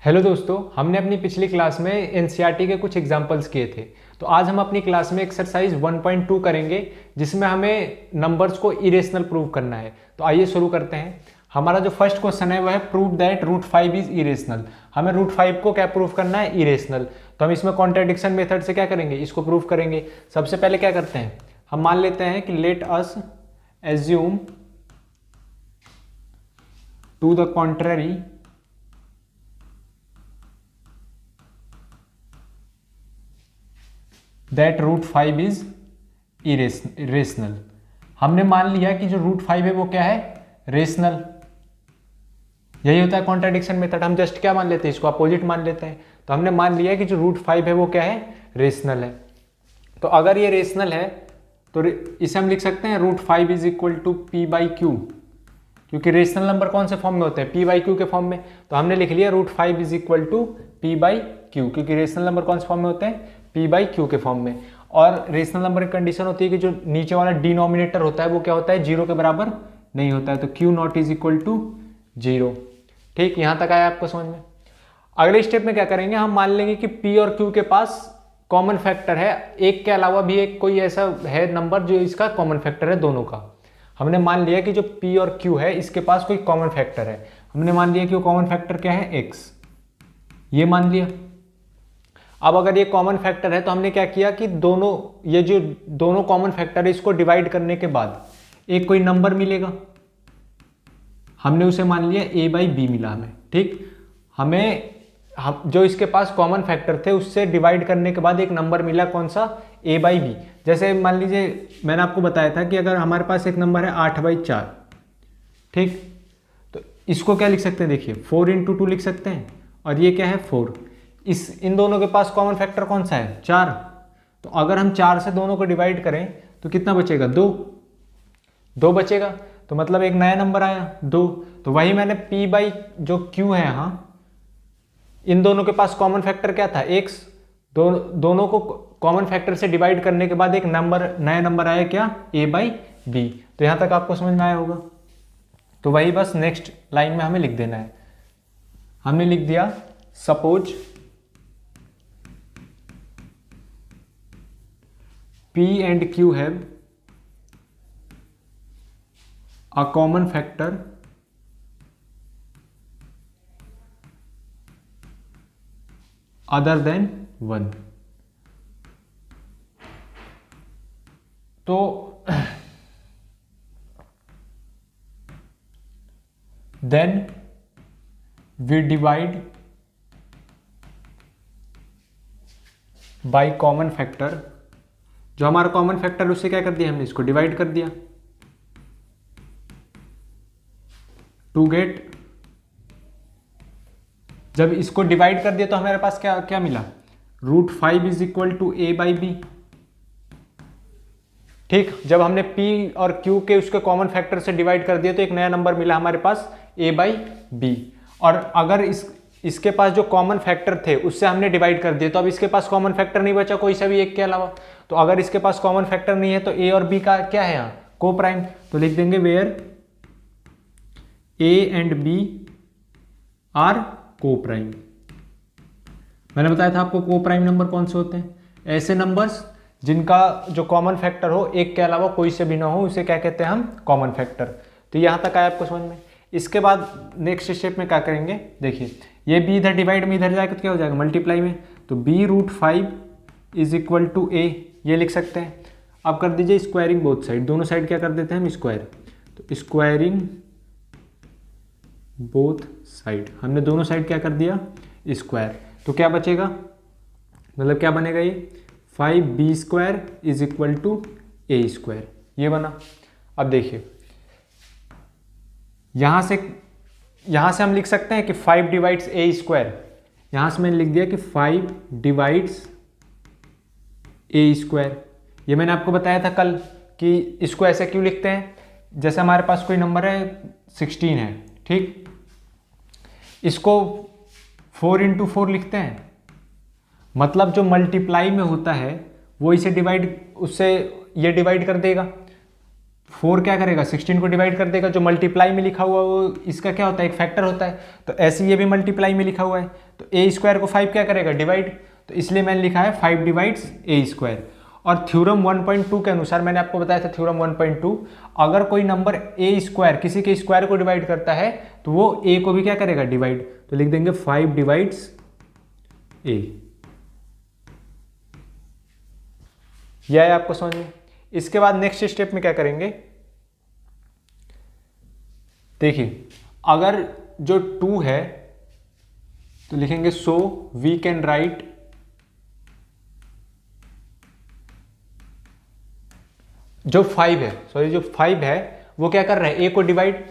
Hello दोस्तों, हमने अपनी पिछली क्लास में एनसीईआरटी के कुछ एग्जाम्पल्स किए थे। तो आज हम अपनी क्लास में एक्सरसाइज 1.2 करेंगे जिसमें हमें नंबर्स को इरेशनल प्रूव करना है। तो आइए शुरू करते हैं। हमारा जो फर्स्ट क्वेश्चन है वह है प्रूव दैट √5 इज इरेशनल। हमें √5 को क्या प्रूव करना है? इरेशनल। तो हम इसमें कॉन्ट्रडिक्शन मेथड से क्या करेंगे? इसको प्रूव करेंगे। सबसे पहले क्या करते हैं, हम मान लेते हैं कि let us assume to the contrary that √5 is irrational. हमने मान लिया कि जो √5 है वो क्या है? रेशनल। यही होता है कॉन्ट्रडिक्शन मेथड। हम जस्ट क्या मान लेते हैं? इसको अपोजिट मान लेते हैं। तो हमने मान लिया कि जो √5 है वो क्या है? रेशनल है। तो अगर ये रेशनल है तो इसे हम लिख सकते हैं √5 इज इक्वल टू p/q, क्योंकि रेशनल नंबर कौन से फॉर्म में होते हैं? p/q के फॉर्म में। तो हमने लिख लिया √5 इज इक्वल टू p/q, क्योंकि रेशनल नंबर कौन से फॉर्म में होते हैं? p/q के फॉर्म में। और रेशनल नंबर की कंडीशन होती है कि जो नीचे वाला डिनोमिनेटर होता है वो क्या होता है? 0 के बराबर नहीं होता है। तो q0 इज इक्वल टू 0। ठीक, यहां तक आया आपको समझ में? अगले स्टेप में क्या करेंगे, हम मान लेंगे कि p और q के पास कॉमन फैक्टर है। एक के अलावा भी एक कोई ऐसा है नंबर जो इसका कॉमन फैक्टर है दोनों का। हमने मान लिया कि जो p और q है इसके पास कोई कॉमन फैक्टर है। हमने मान लिया कि वो कॉमन फैक्टर क्या है? x। ये मान लिया। अब अगर ये कॉमन फैक्टर है तो हमने क्या किया कि ये जो दोनों कॉमन फैक्टर है इसको डिवाइड करने के बाद एक कोई नंबर मिलेगा। हमने उसे मान लिया a/b मिला हमें। ठीक, हमें जो इसके पास कॉमन फैक्टर थे उससे डिवाइड करने के बाद एक नंबर मिला, कौन सा? a/b। जैसे मान लीजिए मैंने आपको बताया था कि अगर हमारे पास एक नंबर है 8/4, ठीक, तो इसको क्या लिख सकते हैं? देखिए 4 × 2 लिख सकते हैं, और ये क्या है? 4। इन दोनों के पास कॉमन फैक्टर कौन सा है? 4। तो अगर हम 4 से दोनों को डिवाइड करें तो कितना बचेगा? 2 बचेगा। तो मतलब एक नया नंबर आया 2। तो वही मैंने p/जो q है यहाँ, इन दोनों के पास कॉमन फैक्टर क्या था? x। दोनों को कॉमन फैक्टर से डिवाइड करने के बाद एक नया नंबर आया क्या? a/b। तो यहां तक आपको समझ में आया होगा। तो वही बस नेक्स्ट लाइन में हमें लिख देना है। हमने लिख दिया suppose p and q have a common factor other than 1। तो then we divide by common factor। जो हमारा कॉमन फैक्टर उससे क्या कर दिया हमने? इसको डिवाइड कर दिया टू गेट। जब इसको डिवाइड कर दिया तो हमारे पास क्या क्या मिला? √5 इज इक्वल टू a/b। ठीक, जब हमने p और q के उसके कॉमन फैक्टर से डिवाइड कर दिया तो एक नया नंबर मिला हमारे पास a/b। और अगर इसके पास जो कॉमन फैक्टर थे उससे हमने डिवाइड कर दिया तो अब इसके पास कॉमन फैक्टर नहीं बचा कोई सा भी एक के अलावा। तो अगर इसके पास कॉमन फैक्टर नहीं है तो a और b का क्या है यहाँ? को प्राइम। तो लिख देंगे where a and b are coprime. मैंने बताया था आपको को प्राइम नंबर कौन से होते हैं? ऐसे नंबर्स जिनका जो कॉमन फैक्टर हो एक के अलावा कोई से भी ना हो, उसे क्या कहते हैं हम? Common factor. तो यहाँ तक आया आपको समझ में? इसके बाद नेक्स्ट स्टेप में क्या करेंगे? देखिए ये b इधर डिवाइड में इधर जाएगा तो क्या हो जाएगा? मल्टीप्लाई में। तो b√5 is equal to a, ये लिख सकते हैं। अब कर दीजिए स्क्वायरिंग बोथ साइड। दोनों साइड क्या कर देते हैं हम? स्क्वायर। तो स्क्वायरिंग बोथ साइड, हमने दोनों साइड क्या कर दिया? स्क्वायर। तो क्या बचेगा? मतलब क्या बनेगा ये? 5b² is equal to a²। ये बना। अब देखिए यहां से हम लिख सकते हैं कि 5 डिवाइड्स a²। यहां से मैंने लिख दिया कि 5 डिवाइड्स a²। ये मैंने आपको बताया था कल कि इसको ऐसे क्यों लिखते हैं? जैसे हमारे पास कोई नंबर है 16 है, ठीक, इसको 4 × 4 लिखते हैं। मतलब जो मल्टीप्लाई में होता है वो इसे उससे ये डिवाइड कर देगा। 4 क्या करेगा? 16 को डिवाइड कर देगा। जो मल्टीप्लाई में लिखा हुआ वो इसका क्या होता है? एक फैक्टर होता है। तो ऐसे ये भी मल्टीप्लाई में लिखा हुआ है तो ए स्क्वायर को 5 क्या करेगा, डिवाइड, तो इसलिए मैंने लिखा है 5 डिवाइड्स ए स्क्वायर। और थ्योरम 1.2 के अनुसार मैंने आपको बताया था थ्योरम 1.2, अगर कोई नंबर ए स्क्वायर किसी के स्क्वायर को डिवाइड करता है तो वो ए को भी क्या करेगा, डिवाइड, तो लिख देंगे 5 डिवाइड्स ए। यह है आपको समझ में। इसके बाद नेक्स्ट स्टेप में क्या करेंगे, देखिए अगर जो 2 है तो लिखेंगे सो वी कैन राइट जो 5 है, सॉरी जो 5 है वो क्या कर रहा है, ए को डिवाइड,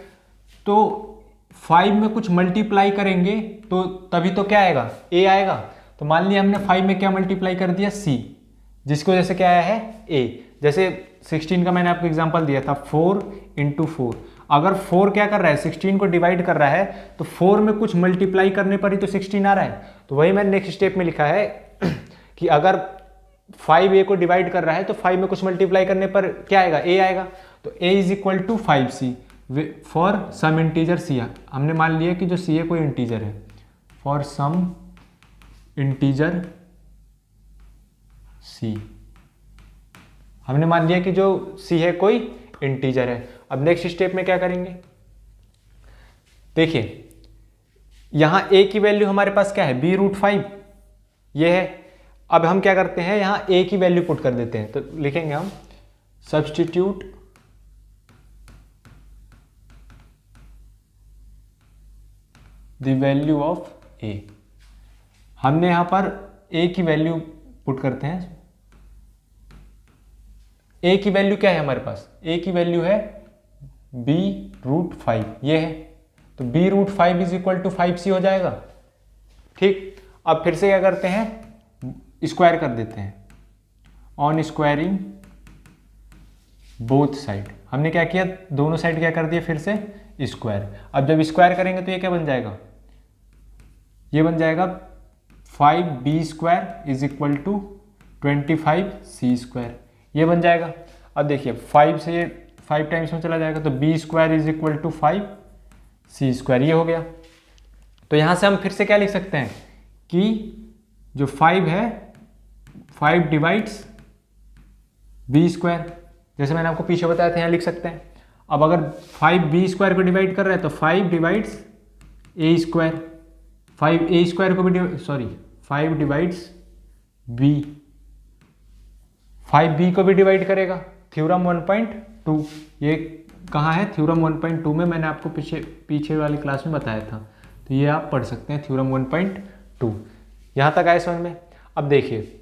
तो 5 में कुछ मल्टीप्लाई करेंगे तो तभी तो क्या आएगा, ए आएगा। तो मान लिया हमने 5 में क्या मल्टीप्लाई कर दिया, सी, जिसकी वजह से क्या आया है, ए। जैसे 16 का मैंने आपको एग्जांपल दिया था, 4 × 4, अगर 4 क्या कर रहा है, 16 को डिवाइड कर रहा है, तो 4 में कुछ मल्टीप्लाई करने पर ही तो 16 आ रहा है। तो वही मैंने नेक्स्ट स्टेप में लिखा है कि अगर 5 ए को डिवाइड कर रहा है तो 5 में कुछ मल्टीप्लाई करने पर क्या आएगा, ए आएगा। तो a = 5c for some integer C. हमने मान लिया कि जो सी है कोई इंटीजर है, फॉर सम इंटीजर सी, हमने मान लिया कि जो सी है कोई इंटीजर है। अब नेक्स्ट स्टेप में क्या करेंगे, देखिए यहां a की वैल्यू हमारे पास क्या है, b√5 ये है। अब हम क्या करते हैं, यहां a की वैल्यू पुट कर देते हैं, तो लिखेंगे हम substitute the value of a। हमने यहां पर a की वैल्यू पुट करते हैं। a की वैल्यू क्या है हमारे पास, a की वैल्यू है b√5 ये है, तो b√5 = 5c हो जाएगा। ठीक, अब फिर से क्या करते हैं, स्क्वायर कर देते हैं, ऑन स्क्वायरिंग बोथ साइड। हमने क्या किया, दोनों साइड क्या कर दिया फिर से स्क्वायर। अब जब स्क्वायर करेंगे तो ये क्या बन जाएगा, ये बन जाएगा 5b² = 25c², ये बन जाएगा। अब देखिए 5 से 5 टाइम्स में चला जाएगा तो b² = 5c², ये हो गया। तो यहां से हम फिर से क्या लिख सकते हैं कि जो 5 है 5 डिवाइड्स b², जैसे मैंने आपको पीछे बताया था, यहाँ लिख सकते हैं। अब अगर 5b² को डिवाइड कर रहा है तो 5 डिवाइड्स a², 5a² को भी 5 डिवाइड्स b, 5b को भी डिवाइड करेगा। थ्योरम 1.2 ये कहाँ है, थ्योरम 1.2 में मैंने आपको पीछे वाली क्लास में बताया था, तो ये आप पढ़ सकते हैं थ्योरम 1.2। यहाँ तक आए समझ में। अब देखिए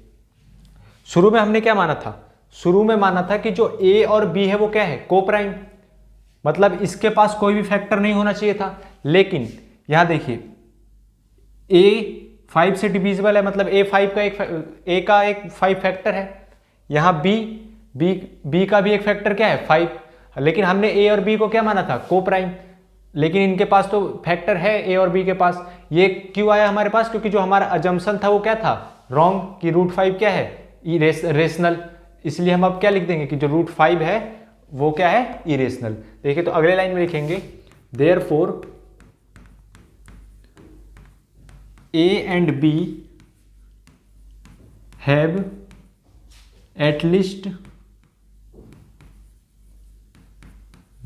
शुरू में हमने क्या माना था, शुरू में माना था कि जो a और b है वो क्या है, कोप्राइम, मतलब इसके पास कोई भी फैक्टर नहीं होना चाहिए था। लेकिन यहाँ देखिए a 5 से डिविजिबल है, मतलब a का एक 5 फैक्टर है, यहाँ b का भी एक फैक्टर क्या है 5, लेकिन हमने a और b को क्या माना था, कोप्राइम, लेकिन इनके पास तो फैक्टर है a और b के पास। ये क्यों आया हमारे पास, क्योंकि जो हमारा अजम्पशन था वो क्या था, रॉन्ग, कि √5 क्या है, रेशनल। इसलिए हम अब क्या लिख देंगे कि जो √5 है वो क्या है, इरेशनल। देखिए तो अगले लाइन में लिखेंगे therefore a and b have at least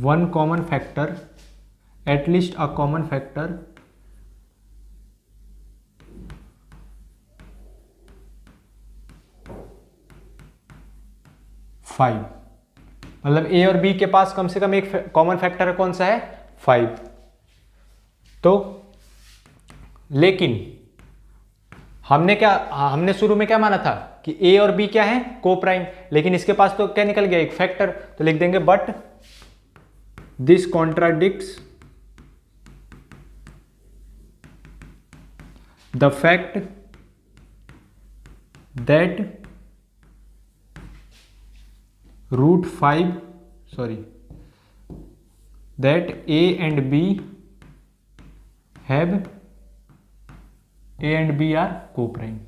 one common factor, at least a common factor 5, मतलब a और b के पास कम से कम एक कॉमन फैक्टर है, कौन सा है, 5। तो लेकिन हमने शुरू में क्या माना था कि a और b क्या है, कोप्राइम, लेकिन इसके पास तो क्या निकल गया, एक फैक्टर। तो लिख देंगे but this contradicts the fact that that a and b are coprime.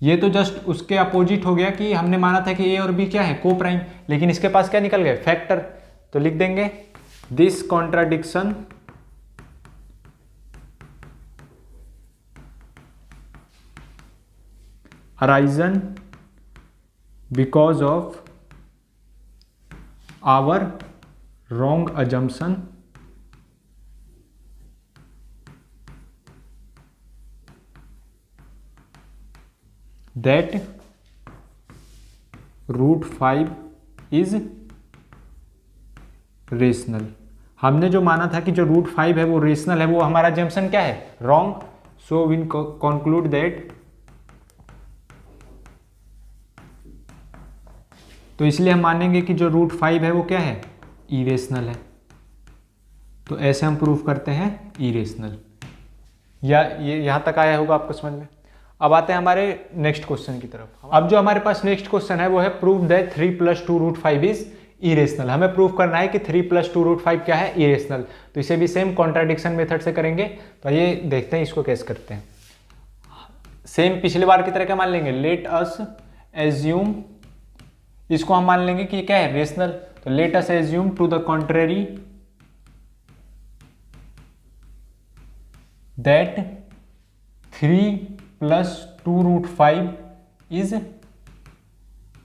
ये तो जस्ट उसके अपोजिट हो गया कि हमने माना था कि a और b क्या है, कोप्राइम, लेकिन इसके पास क्या निकल गए, फैक्टर। तो लिख देंगे this contradiction arisen because of our wrong assumption that root 5 is rational. हमने जो माना था कि जो रूट 5 है वो रेशनल है, वो हमारा जम्पशन क्या है, wrong. So we conclude that, तो इसलिए हम मानेंगे कि जो रूट 5 है वो क्या है, इरेशनल है। तो ऐसे हम प्रूफ करते हैं इरेशनल। या ये यहाँ तक आया होगा आपको समझ में। अब आते हैं हमारे नेक्स्ट क्वेश्चन की तरफ। अब जो हमारे पास नेक्स्ट क्वेश्चन है वो है prove that 3 + 2 root 5 is irrational. हमें प्रूव करना है कि 3 + 2 रूट 5 क्या है, इरेशनल। तो इसे भी सेम कॉन्ट्राडिक्शन मेथड से करेंगे। तो ये देखते हैं इसको कैसे करते हैं। सेम पिछले बार की तरह क्या मान लेंगे, लेट अस एज्यूम, इसको हम मान लेंगे कि ये क्या है, रेशनल। तो let us assume to the contrary that 3 + 2 root 5 is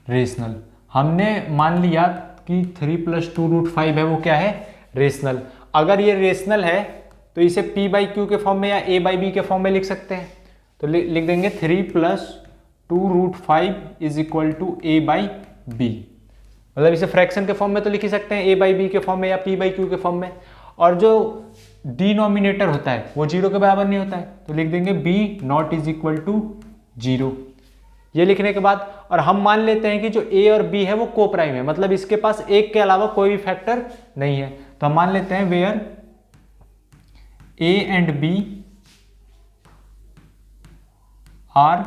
rational. हमने मान लिया कि 3 + 2 रूट 5 है वो क्या है, रेशनल। अगर ये रेशनल है तो इसे P/Q के फॉर्म में या A/B के फॉर्म में लिख सकते हैं। तो लिख देंगे 3 + 2 root 5 is equal to A/B। मतलब इसे फ्रैक्शन के फॉर्म में तो लिख ही सकते हैं, A/B के फॉर्म में या P/Q के फॉर्म में। और जो डिनोमिनेटर होता है वो 0 के बराबर नहीं होता है, तो लिख देंगे B ≠ = 0। ये लिखने के बाद और हम मान लेते हैं कि जो A और B है वो को प्राइम है, मतलब इसके पास एक के अलावा कोई भी फैक्टर नहीं है। तो हम मान लेते हैं where A and B are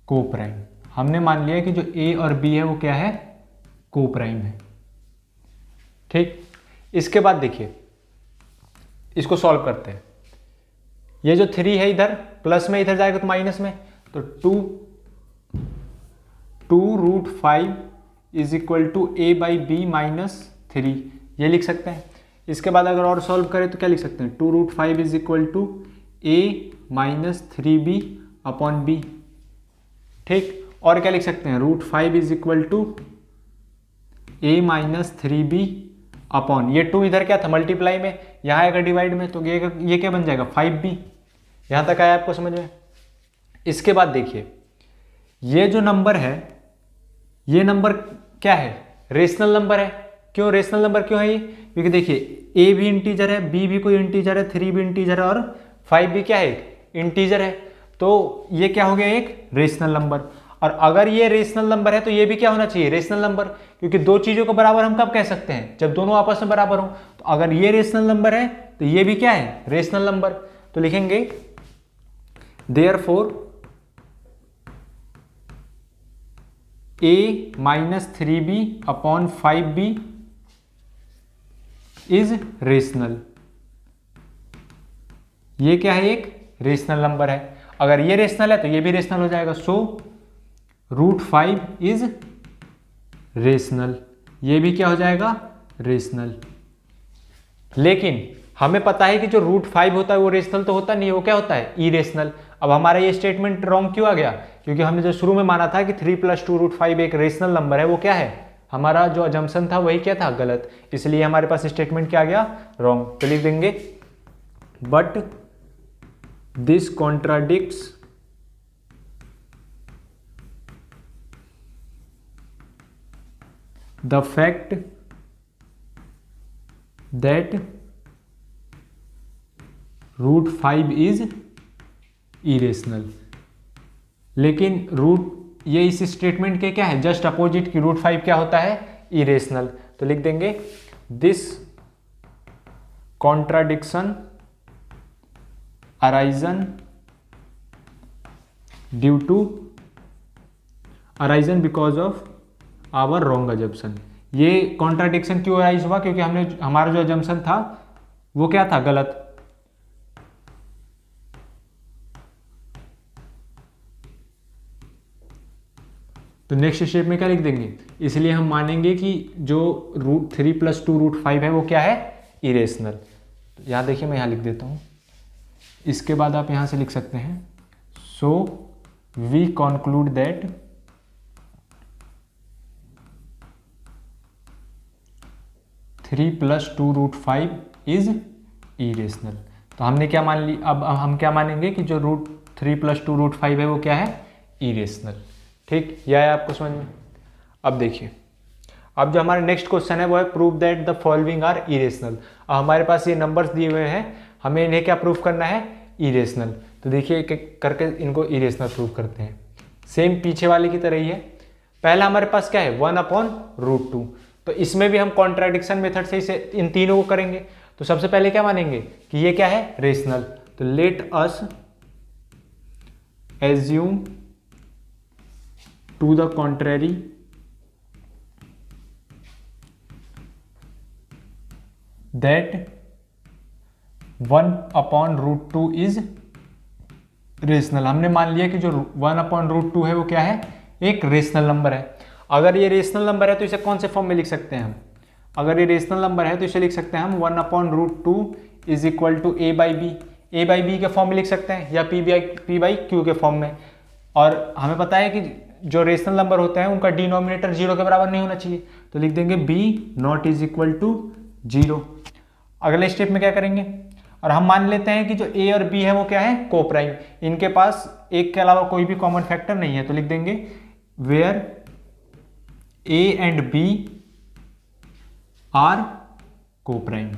coprime. हमने मान लिया कि जो A और B है वो क्या है, को प्राइम है। ठीक, इसके बाद देखिए इसको सॉल्व करते हैं। ये जो 3 है इधर प्लस में, इधर जाएगा तो माइनस में। तो 2 root 5 is equal to A/B - 3, ये लिख सकते हैं। इसके बाद अगर और सॉल्व करें तो क्या लिख सकते हैं, 2 root 5 is equal to A - 3B/B। ठीक, और क्या लिख सकते हैं, root 5 is equal to A - 3B upon, ये 2 इधर क्या था, मल्टीप्लाई में, यहाँ आएगा डिवाइड में, तो ये क्या बन जाएगा, 5B। यहाँ तक आया आपको समझ में। इसके बाद देखिए ये जो नंबर है, ये नंबर क्या है, रेशनल नंबर है। क्यों रेशनल नंबर क्यों है ये, क्योंकि देखिए A भी इंटीजर है, B भी कोई इंटीजर है, 3 भी इंटीजर है और 5 भी क्या है, इंटीजर है। तो ये क्या हो गया, एक रेशनल नंबर। और अगर ये रेशनल नंबर है तो ये भी क्या होना चाहिए, रेशनल नंबर। क्योंकि दो चीजों को बराबर हम कब कह सकते हैं, जब दोनों आपस में बराबर हो। तो अगर ये रेशनल नंबर है तो ये भी क्या है, रेशनल नंबर। तो लिखेंगे therefore A - 3B/5B is rational. ये क्या है, एक रेशनल नंबर है। अगर ये रेशनल है तो ये भी रेशनल हो जाएगा। सो रूट 5 इज रेशनल, ये भी क्या हो जाएगा, रेशनल। लेकिन हमें पता है कि जो रूट 5 होता है वो रेशनल तो होता नहीं है, वो क्या होता है, इरेशनल। अब हमारा ये स्टेटमेंट रॉन्ग क्यों आ गया, क्योंकि हमने जो शुरू में माना था कि 3 + 2 रूट 5 एक रेशनल नंबर है, वो क्या है, हमारा जो अजम्पशन था वही क्या था, गलत। इसलिए हमारे पास स्टेटमेंट क्या आ गया, रॉन्ग। तो लिख देंगे but this contradicts the fact that root 5 is irrational. लेकिन रूट, ये इस स्टेटमेंट के क्या है, जस्ट अपोजिट, की रूट 5 क्या होता है, इरेशनल। तो लिख देंगे this contradiction arisen because of our wrong assumption. ये कॉन्ट्राडिक्शन क्यों अराइज हुआ, क्योंकि हमने, हमारा जो अजम्पशन था वो क्या था, गलत। तो नेक्स्ट स्टेप में क्या लिख देंगे, इसलिए हम मानेंगे कि जो रूट 3 + 2 रूट 5 है वो क्या है, इरेशनल। तो यहाँ देखिए मैं यहाँ लिख देता हूँ। इसके बाद आप यहाँ से लिख सकते हैं so we conclude that three plus two root five is irrational. तो हमने क्या मान ली, अब हम क्या मानेंगे कि जो root three plus two root five है वो क्या है, इरेशनल। ठीक, यह है आपको समझ में। अब देखिए, अब जो हमारा नेक्स्ट क्वेश्चन है वो है prove that the following are irrational. अब हमारे पास ये नंबर्स दिए हुए हैं, हमें इन्हें क्या प्रूव करना है, इरेशनल। तो देखिए एक एक करके इनको इरेशनल प्रूव करते हैं, सेम पीछे वाले की तरह ही है। पहला हमारे पास क्या है, 1/√2। तो इसमें भी हम कॉन्ट्राडिक्शन मेथड से इसे इन तीनों को करेंगे। तो सबसे पहले क्या मानेंगे कि ये क्या है, रेशनल। तो let us assume to the contrary that 1/√2 is rational. हमने मान लिया कि जो 1/√2 है वो क्या है, एक रेशनल नंबर है। अगर ये रेशनल नंबर है तो इसे कौन से फॉर्म में लिख सकते हैं हम, अगर ये रेशनल नंबर है तो इसे लिख सकते हैं हम 1/√2 is equal to a/b। a/b के फॉर्म में लिख सकते हैं या p/q के फॉर्म में। और हमें पता है कि जो रेशनल नंबर होते हैं उनका डिनोमिनेटर 0 के बराबर नहीं होना चाहिए, तो लिख देंगे b not is equal to 0। अगले स्टेप में क्या करेंगे, और हम मान लेते हैं कि जो a और b है वो क्या है, कोप्राइम। इनके पास एक के अलावा कोई भी कॉमन फैक्टर नहीं है, तो लिख देंगे where a and b are coprime.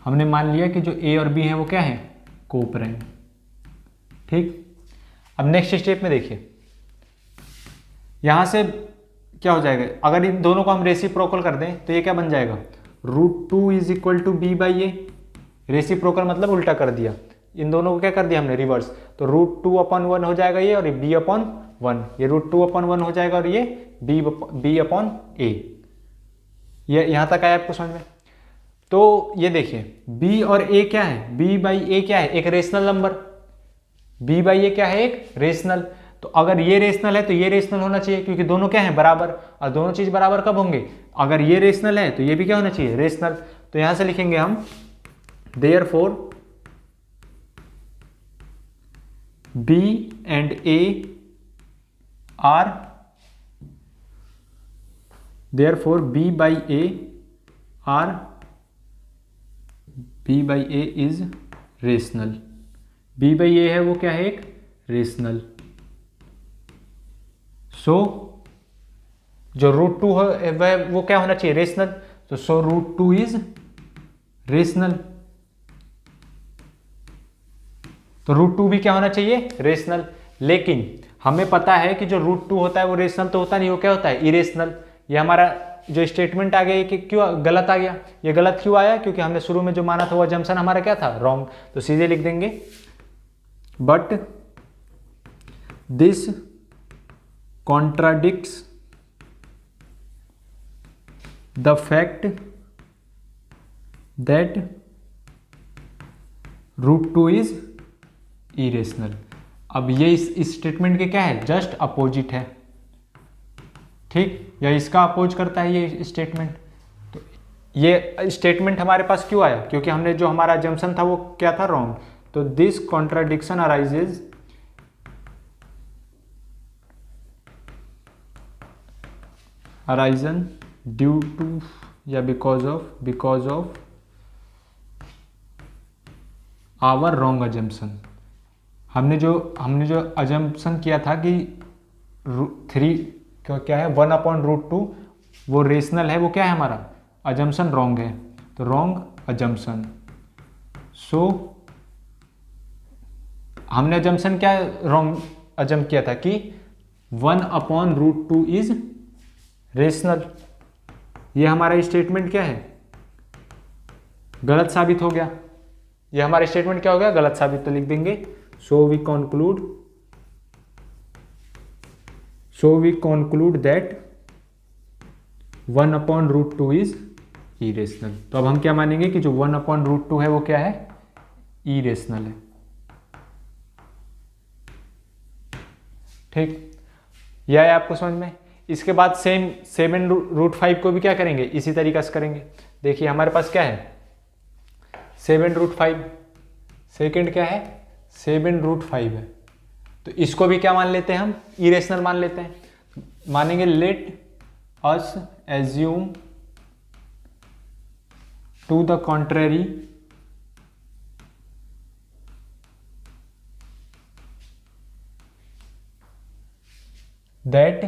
हमने मान लिया कि जो a और b है वो क्या है, कोप्राइम। ठीक, अब नेक्स्ट स्टेप में देखिए, यहां से क्या हो जाएगा, अगर इन दोनों को हम रेसिप्रोकल कर दें तो ये क्या बन जाएगा, √2 is equal to b/a। Reciprocal मतलब उल्टा कर दिया, इन दोनों को क्या कर दिया हमने, रिवर्स। तो √2/1 हो जाएगा ये, और ये b/1, ये √2/1 हो जाएगा, और ये b/a। ये यहां तक आया आपको समझ में। तो ये देखिए b और a क्या है, b/a क्या है, एक रेशनल नंबर। b/a क्या है, एक रेशनल। तो अगर ये रेशनल है तो ये रेशनल होना चाहिए, क्योंकि दोनों क्या है, बराबर। और दोनों चीज बराबर कब होंगे, अगर ये रेशनल है तो ये भी क्या होना चाहिए, रेशनल। तो यहां से लिखेंगे हम therefore b and a are, therefore b/a is rational। b/a है वो क्या है, एक रेशनल। सो जो √2 है वह वो क्या होना चाहिए, रेशनल। तो सो √2 इज रेशनल। तो √2 भी क्या होना चाहिए, रेशनल। लेकिन हमें पता है कि जो √2 होता है वो रेशनल तो होता नहीं, वो क्या होता है, इरेशनल। ये हमारा जो स्टेटमेंट आ गया कि क्यों गलत आ गया, ये गलत क्यों आया, क्योंकि हमने शुरू में जो माना था वो अजम्पशन हमारा क्या था, रॉन्ग। तो सीधे लिख देंगे but this contradicts the fact that √2 is irrational. अब ये इस स्टेटमेंट के क्या है, जस्ट अपोजिट है। ठीक, या इसका अपोज करता है ये स्टेटमेंट। तो ये स्टेटमेंट हमारे पास क्यों आया, क्योंकि हमने जो हमारा अजम्पशन था वो क्या था, रॉन्ग। तो this contradiction arisen due to या because of our wrong assumption. हमने जो अजम्पशन किया था कि 3 क्या है, 1/√2 वो रेशनल है, वो क्या है हमारा अजम्पशन रॉन्ग है। तो रॉन्ग अजम्पशन। सो हमने अजम्पशन क्या रॉन्ग अजम किया था कि 1/√2 इज रेशनल। ये हमारा स्टेटमेंट क्या है, गलत साबित हो गया। ये हमारा स्टेटमेंट क्या हो गया, गलत साबित। तो लिख देंगे so we conclude that 1/√2 is irrational. तो अब हम क्या मानेंगे कि जो 1/√2 है वो क्या है, इरेशनल है। ठीक, यह है आपको समझ में। इसके बाद सेम 7√5 को भी क्या करेंगे, इसी तरीका से करेंगे। देखिए हमारे पास क्या है, 7√5, सेकेंड क्या है, 7√5 है। तो इसको भी क्या मान लेते हैं हम, इरेशनल मान लेते हैं। मानेंगे let us assume to the contrary that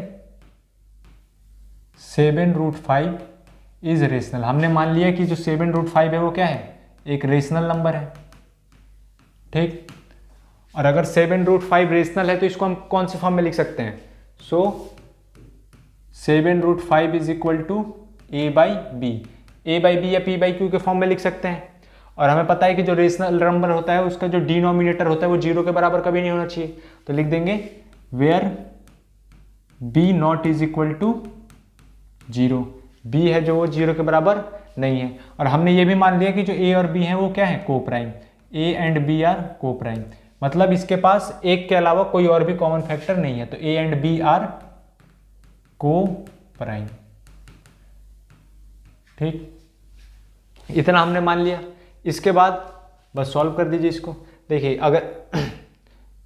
7√5 is rational. हमने मान लिया कि जो 7√5 है वो क्या है, एक रेशनल नंबर है, ठीक। और अगर 7√5 रेशनल है तो इसको हम कौन से फॉर्म में लिख सकते हैं, सो 7√5 is equal to a/b, a/b या p/q के फॉर्म में लिख सकते हैं। और हमें पता है कि जो रेशनल नंबर होता है उसका जो डिनोमिनेटर होता है वो 0 के बराबर कभी नहीं होना चाहिए, तो लिख देंगे where b not is equal to 0, b है जो वो 0 के बराबर नहीं है। और हमने ये भी मान लिया कि जो a और b है वो क्या है, coprime, a and b are coprime, मतलब इसके पास एक के अलावा कोई और भी कॉमन फैक्टर नहीं है, तो a एंड b आर को प्राइम, ठीक। इतना हमने मान लिया। इसके बाद बस सॉल्व कर दीजिए इसको। देखिए अगर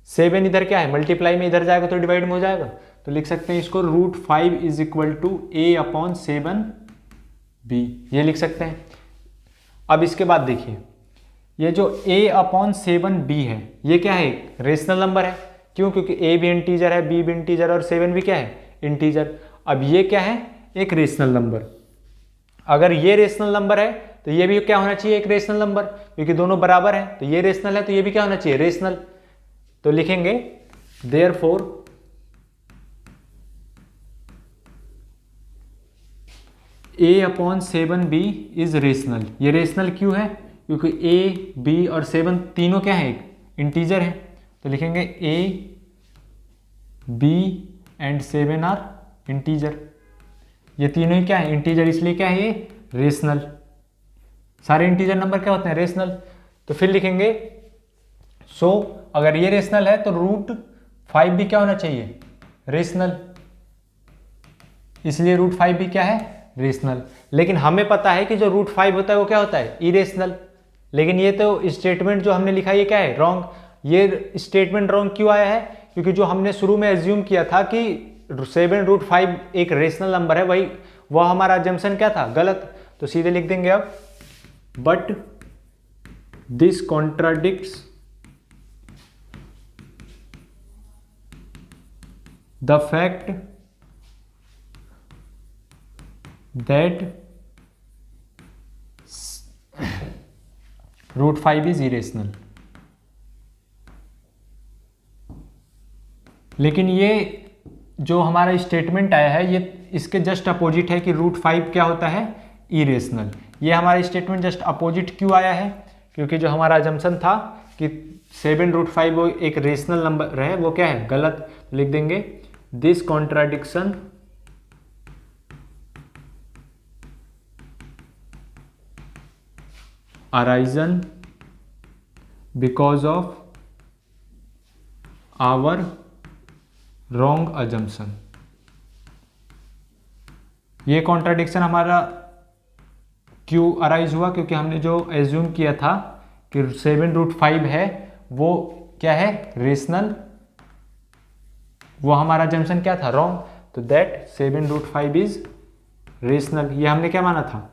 7 इधर क्या है, मल्टीप्लाई में इधर जाएगा तो डिवाइड में हो जाएगा, तो लिख सकते हैं इसको √5 इज इक्वल टू a/7b, ये लिख सकते हैं। अब इसके बाद देखिए ये जो a/7b है ये क्या है, रेशनल नंबर है। क्यों, क्योंकि a भी इंटीजर है, b भी इंटीजर और 7 भी क्या है, इंटीजर। अब ये क्या है, एक रेशनल नंबर। अगर ये रेशनल नंबर है तो ये भी क्या होना चाहिए, एक रेशनल नंबर, क्योंकि दोनों बराबर है, तो ये रेशनल है तो ये भी क्या होना चाहिए, रेशनल। तो लिखेंगे देयरफॉर a/7b इज रेशनल। ये रेशनल क्यों है, क्योंकि a, b और 7 तीनों क्या है, इंटीजर है, तो लिखेंगे a, b and 7 are integer. ये तीनों ही क्या है, इंटीजर, इसलिए क्या है ये रेशनल। सारे इंटीजर नंबर क्या होते हैं, रेशनल। तो फिर लिखेंगे सो अगर ये रेशनल है तो √5 भी क्या होना चाहिए, रेशनल, इसलिए √5 भी क्या है, रेशनल। लेकिन हमें पता है कि जो √5 होता है वो क्या होता है, इरेशनल। लेकिन ये तो स्टेटमेंट जो हमने लिखा ये क्या है, रॉन्ग। ये स्टेटमेंट रॉन्ग क्यों आया है, क्योंकि जो हमने शुरू में एज्यूम किया था कि 7√5 एक रेशनल नंबर है, वही वह हमारा अजम्पशन क्या था, गलत। तो सीधे लिख देंगे अब but this contradicts the fact that √5 is irrational. लेकिन ये जो हमारा स्टेटमेंट आया है ये इसके जस्ट अपोजिट है कि √5 क्या होता है, इरेशनल। ये हमारा स्टेटमेंट जस्ट अपोजिट क्यों आया है, क्योंकि जो हमारा अजम्पशन था कि 7√5 वो एक रेशनल नंबर है, वो क्या है, गलत। लिख देंगे this contradiction arisen because of our wrong assumption। ये कॉन्ट्राडिक्शन हमारा क्यों अराइज हुआ, क्योंकि हमने जो एज्यूम किया था कि 7√5 है वो क्या है, रेशनल, वो हमारा assumption क्या था, रॉन्ग। तो दैट 7√5 इज रेशनल, ये हमने क्या माना था,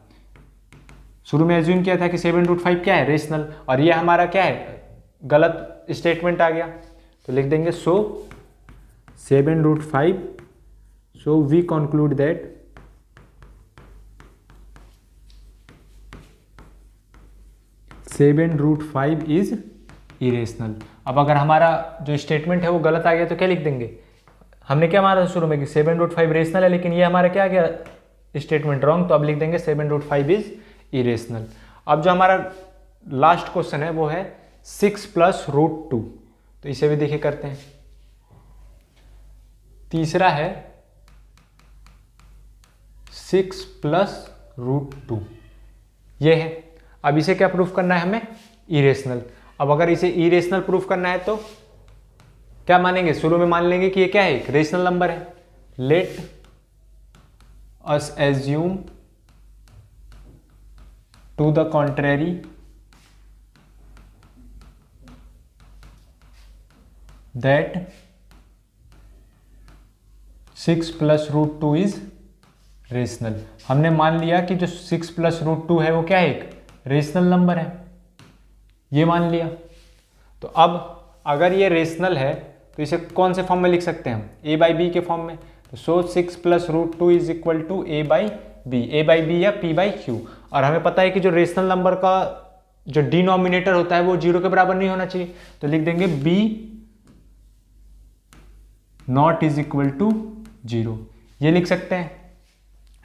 शुरू में एज्यूम किया था कि 7√5 क्या है, रेशनल, और ये हमारा क्या है, गलत स्टेटमेंट आ गया। तो लिख देंगे so 7√5, so we conclude that (7√5 is irrational. अब अगर हमारा जो स्टेटमेंट है वो गलत आ गया तो क्या लिख देंगे, हमने क्या माना था शुरू में कि 7√5 रेशनल है, लेकिन ये हमारा क्या आ गया, स्टेटमेंट रॉन्ग। तो अब लिख देंगे 7√5 इज इरेशनल। अब जो हमारा लास्ट क्वेश्चन है वो है 6 + √2, तो इसे भी देखिए करते हैं। तीसरा है 6 + √2, ये है। अब इसे क्या प्रूफ करना है हमें, इरेशनल। अब अगर इसे इरेशनल प्रूफ करना है तो क्या मानेंगे, शुरू में मान लेंगे कि ये क्या है, एक रेशनल नंबर है। Let us assume to the contrary that 6 plus root two is rational. हमने मान लिया कि जो 6 प्लस रूट टू है वो क्या है, एक रेशनल नंबर है, ये मान लिया। तो अब अगर ये रेशनल है तो इसे कौन से फॉर्म में लिख सकते हैं हम, ए बाई बी के फॉर्म में। तो so 6 plus root two is equal to a by b या पी बाई क्यू। और हमें पता है कि जो रेशनल नंबर का जो डिनोमिनेटर होता है वो 0 के बराबर नहीं होना चाहिए, तो लिख देंगे b not is equal to 0, ये लिख सकते हैं।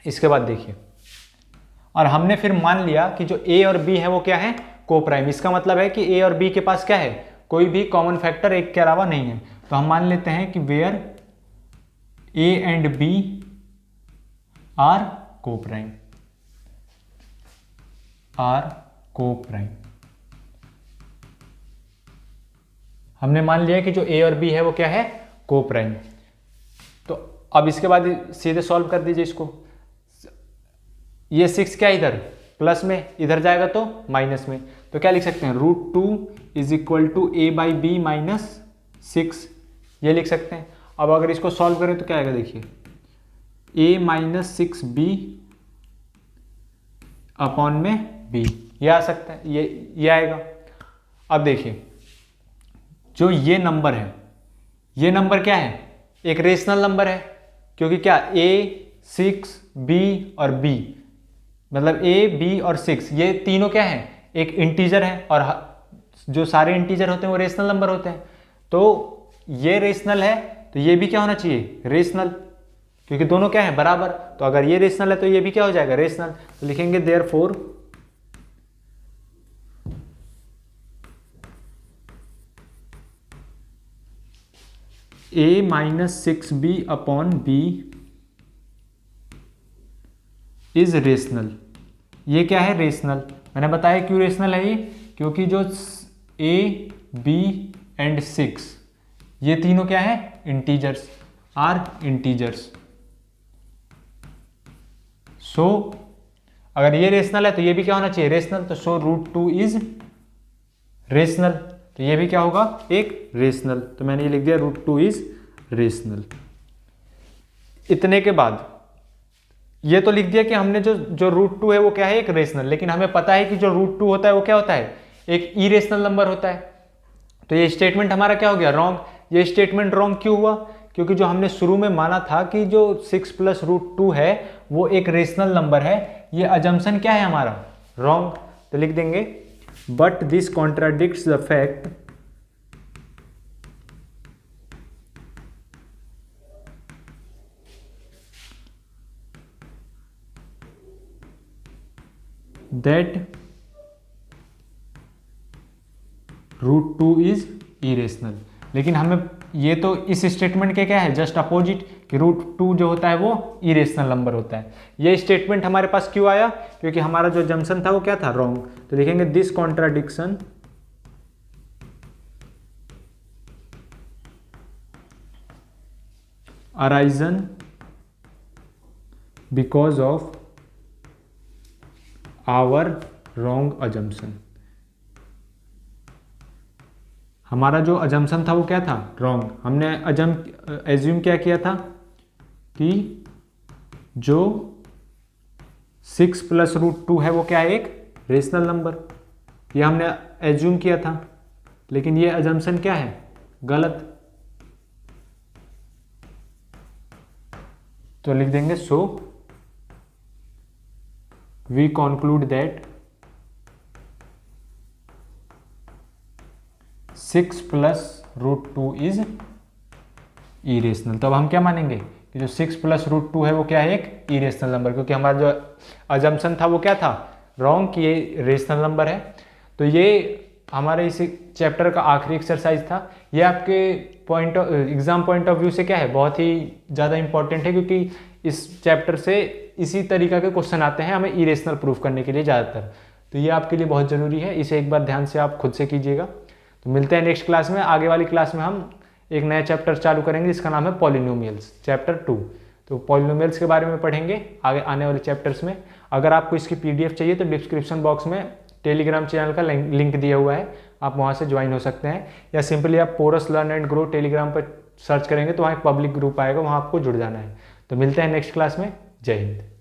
इसके बाद देखिए, और हमने फिर मान लिया कि जो a और b है वो क्या है, को प्राइम। इसका मतलब है कि a और b के पास क्या है, कोई भी कॉमन फैक्टर एक के अलावा नहीं है। तो हम मान लेते हैं कि where a and b are coprime, हमने मान लिया कि जो a और b है वो क्या है, को प्राइम। तो अब इसके बाद सीधे सॉल्व कर दीजिए इसको। ये 6 क्या इधर प्लस में, इधर जाएगा तो माइनस में, तो क्या लिख सकते हैं, root two is equal to a by b minus 6, ये लिख सकते हैं। अब अगर इसको सॉल्व करें तो क्या आएगा, देखिए a माइनस 6b अपॉन में b, ये आ सकता है, ये आएगा। अब देखिए जो ये नंबर है, ये नंबर क्या है, एक रेशनल नंबर है, क्योंकि क्या a 6 b और b, मतलब a b और 6 ये तीनों क्या है, एक इंटीजर है, और जो सारे इंटीजर होते हैं वो रेशनल नंबर होते हैं। तो ये रेशनल है तो ये भी क्या होना चाहिए, रेशनल, क्योंकि दोनों क्या है, बराबर। तो अगर ये रेशनल है तो ये भी क्या हो जाएगा, रेशनल। तो लिखेंगे therefore a minus 6b upon b is rational. ये क्या है, रेशनल। मैंने बताया क्यों रेशनल है ये, क्योंकि जो a b एंड 6 ये तीनों क्या है, इंटीजर्स, आर इंटीजर्स। सो अगर ये रेशनल है तो ये भी क्या होना चाहिए, रेशनल। तो so root two is rational, तो ये भी क्या होगा, एक रेशनल। तो मैंने ये लिख दिया रूट टू इज रेशनल। इतने के बाद ये तो लिख दिया कि हमने जो रूट टू है वो क्या है, एक रेशनल, लेकिन हमें पता है कि जो रूट टू होता है वो क्या होता है, एक इरेशनल नंबर होता है। तो ये स्टेटमेंट हमारा क्या हो गया, रॉन्ग। ये स्टेटमेंट रॉन्ग क्यों हुआ, क्योंकि जो हमने शुरू में माना था कि जो 6 प्लस रूट टू है वो एक रेशनल नंबर है, ये अजम्पशन क्या है हमारा, रॉन्ग। तो लिख देंगे but this contradicts the fact that root two is irrational. लेकिन हमें ये तो इस स्टेटमेंट के क्या है, जस्ट अपोजिट, कि रूट टू जो होता है वो इरेशनल नंबर होता है। ये स्टेटमेंट हमारे पास क्यों आया, क्योंकि हमारा जो जंक्शन था वो क्या था, रॉन्ग। तो लिखेंगे this contradiction arisen because of our wrong assumption. हमारा जो अजम्पशन था वो क्या था, रॉन्ग। हमने एज्यूम क्या किया था कि जो 6 प्लस रूट टू है वो क्या है, एक रेशनल नंबर, ये हमने एज्यूम किया था। लेकिन ये अजम्पशन क्या है, गलत। तो लिख देंगे so we conclude that 6 plus root two is irrational. तो अब हम क्या मानेंगे कि जो 6 प्लस रूट टू है वो क्या है, एक इरेशनल नंबर, क्योंकि हमारा जो अजम्पशन था वो क्या था, रॉन्ग, कि ये रेशनल नंबर है। तो ये हमारे इस चैप्टर का आखिरी एक्सरसाइज था। ये आपके एग्जाम पॉइंट ऑफ व्यू से क्या है, बहुत ही ज़्यादा इंपॉर्टेंट है, क्योंकि इस चैप्टर से इसी तरीका के क्वेश्चन आते हैं हमें इरेशनल प्रूफ करने के लिए ज़्यादातर। तो ये आपके लिए बहुत ज़रूरी है, इसे एक बार ध्यान से आप खुद से कीजिएगा। तो मिलते हैं नेक्स्ट क्लास में। आगे वाली क्लास में हम एक नया चैप्टर चालू करेंगे जिसका नाम है पॉलिनोमियल्स, चैप्टर 2। तो पॉलिनोमियल्स के बारे में पढ़ेंगे आगे आने वाले चैप्टर्स में। अगर आपको इसकी PDF चाहिए तो डिस्क्रिप्शन बॉक्स में टेलीग्राम चैनल का लिंक दिया हुआ है, आप वहाँ से ज्वाइन हो सकते हैं, या सिंपली आप Porus learn and grow Telegram पर सर्च करेंगे तो वहाँ एक पब्लिक ग्रुप आएगा, वहाँ आपको जुड़ जाना है। तो मिलते हैं नेक्स्ट क्लास में। जय हिंद।